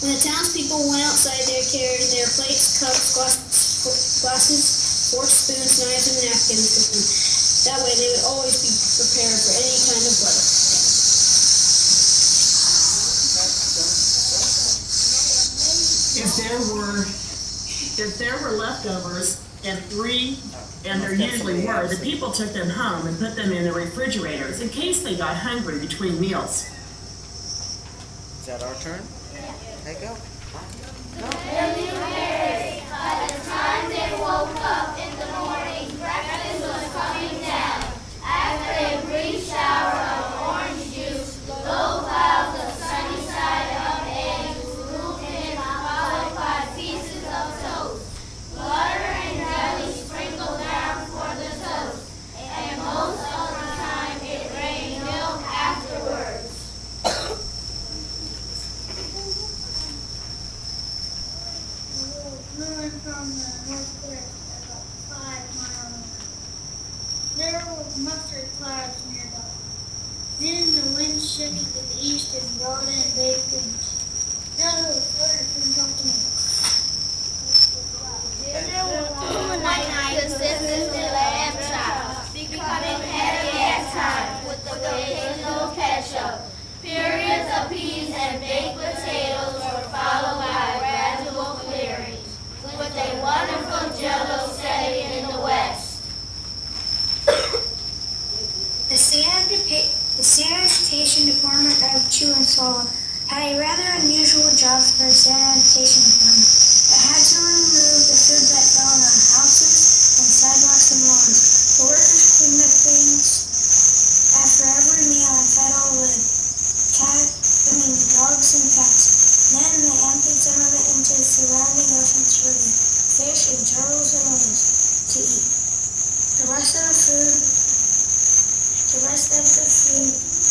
When the townspeople went outside, they carried their plates, cups, glasses, forks, spoons, knives, and napkins with them. That way they would always be prepared for any kind of weather. If there were leftovers, and there usually were, the people took them home and put them in the refrigerators in case they got hungry between meals. Is that our turn? Yeah. Okay, go. By the time they woke up in the morning, breakfast was coming down. After a brief shower of orange juice, low clouds of sunny side up eggs swooped in, followed by pieces of toast. Butter and jelly sprinkled down for the toast, and most of the time it rained milk afterwards. Moving from the northwest about 5 miles. There were mustard clouds nearby. Then the wind shifted to the east and brought in bacon. Now it was better from something else. Dinner was night consisted of lamb chops, becoming heavy at times with the occasional ketchup. Periods of peas and baked potatoes were followed by gradual clearing, with a wonderful jello setting in the west. The sanitation department of Chewinsaw had a rather unusual job for a sanitation department. It had to remove the food that fell on our houses and sidewalks and lawns. The workers cleaned up things after every meal and fed all the dogs and cats. Then they emptied some of it into the surrounding oceans for the fish and turtles and whales to eat. The rest of the food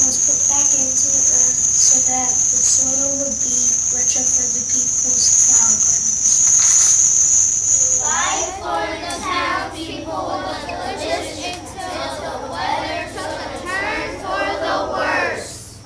was put back into the earth so that the soil would be richer for the people's flower gardens. Life for the townspeople was delicious until the weather took a turn for the worse.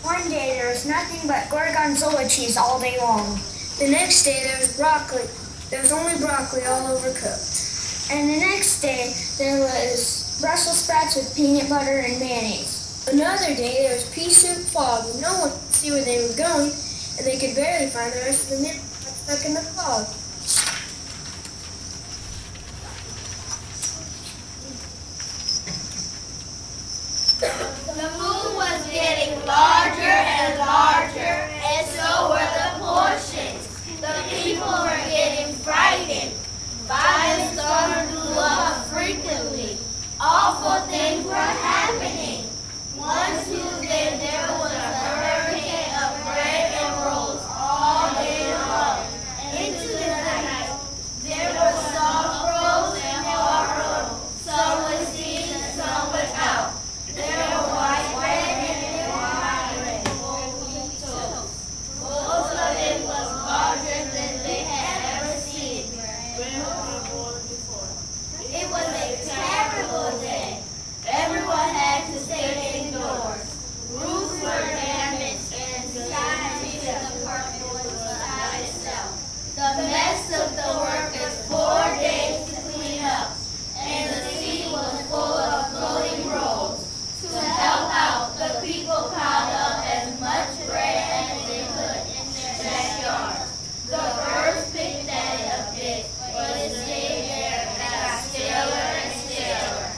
One day there was nothing but gorgonzola cheese all day long. The next day there was broccoli. There was only broccoli all overcooked. And the next day there was Brussels sprouts with peanut butter and mayonnaise. Another day there was pea soup fog. No one could see where they were going, and they could barely find the rest of the meal stuck in the fog. The food was getting larger and larger, and so were the portions. The people were getting frightened. Violent storms blew up frequently. Awful things were happening. One Tuesday there was a hurricane of bread and rolls all day long. Into the night there was soft rolls and hard rolls. Some with seeds and some without. There were white bread and there were white bread. Toast. Most of it was larger than they had ever seen. It was a terrible day. Everyone had to stay indoors. Roofs were damaged and the sanitation department was beside itself. The mess took the workers 4 days to clean up, and the sea was full of floating rolls. To help out, the people piled up as much bread as they could in their backyard. The birds picked at it a bit, but it stayed there and got staler and staler.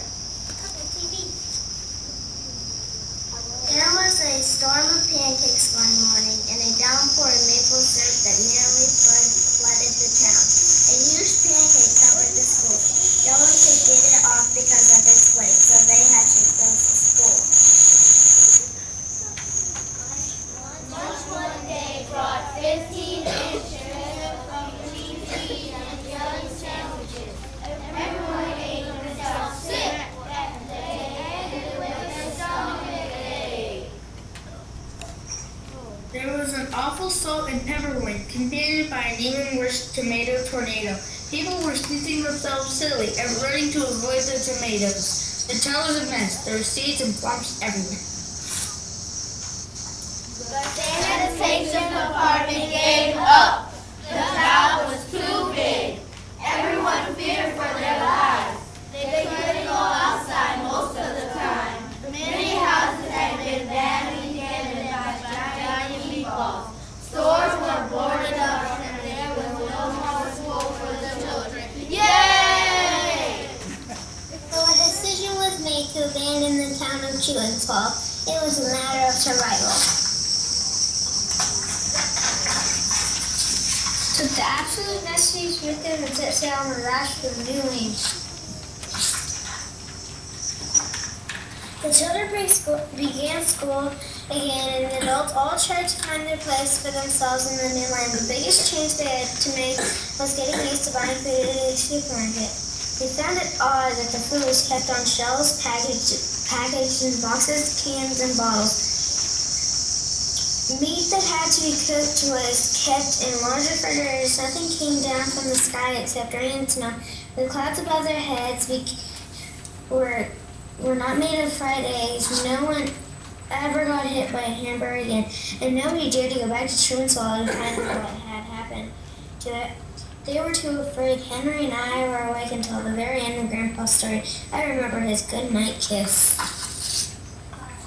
There was a storm of pancakes one morning and a downpour of maple syrup that nearly flooded the town. A huge pancake covered the school. No one could get it off because of its weight, so they had to close the school. Lunch one day brought 15 inches of cheese and jelly sandwiches. Everyone ate themselves sick that day, and it was a stomach ache. There was an awful salt and pepper wind, continued by an even worse tomato tornado. People were sneezing themselves silly and running to avoid the tomatoes. The town was a mess. There were seeds and clumps everywhere. The sanitation department gave up. The job was too big. Everyone feared for their lives. They couldn't go outside most of the time. Many houses had been badly damaged by giant meatballs. Stores were boarded up and there was no more school for the children. Yay! So a decision was made to abandon the town of Chewensall. It was a matter of survival. So the absolute necessities with them and set sail on the rash for the new lands. The children began school again, and the adults all tried to find their place for themselves in the new land. The biggest change they had to make was getting used to buying food at a supermarket. They found it odd that the food was kept on shelves, packaged in boxes, cans, and bottles. Meat that had to be cooked was kept in large refrigerators. Nothing came down from the sky except rain and snow. The clouds above their heads were not made of fried eggs. No one ever got hit by a hamburger again, and nobody dared to go back to Chewensall to find out what had happened to it. They were too afraid. Henry and I were awake until the very end of Grandpa's story. I remember his good night kiss.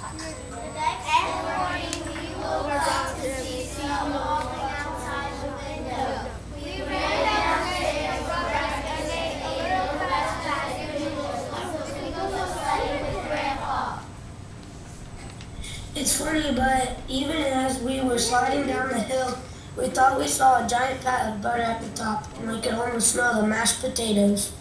The next morning, we woke up to see snow falling outside the window. We ran downstairs, grabbed and ate a little fast as usual, so we could go sledding with Grandpa. It's funny, but even as we were sliding down the hill, we thought we saw a giant pat of butter at the top, and we could almost smell the mashed potatoes.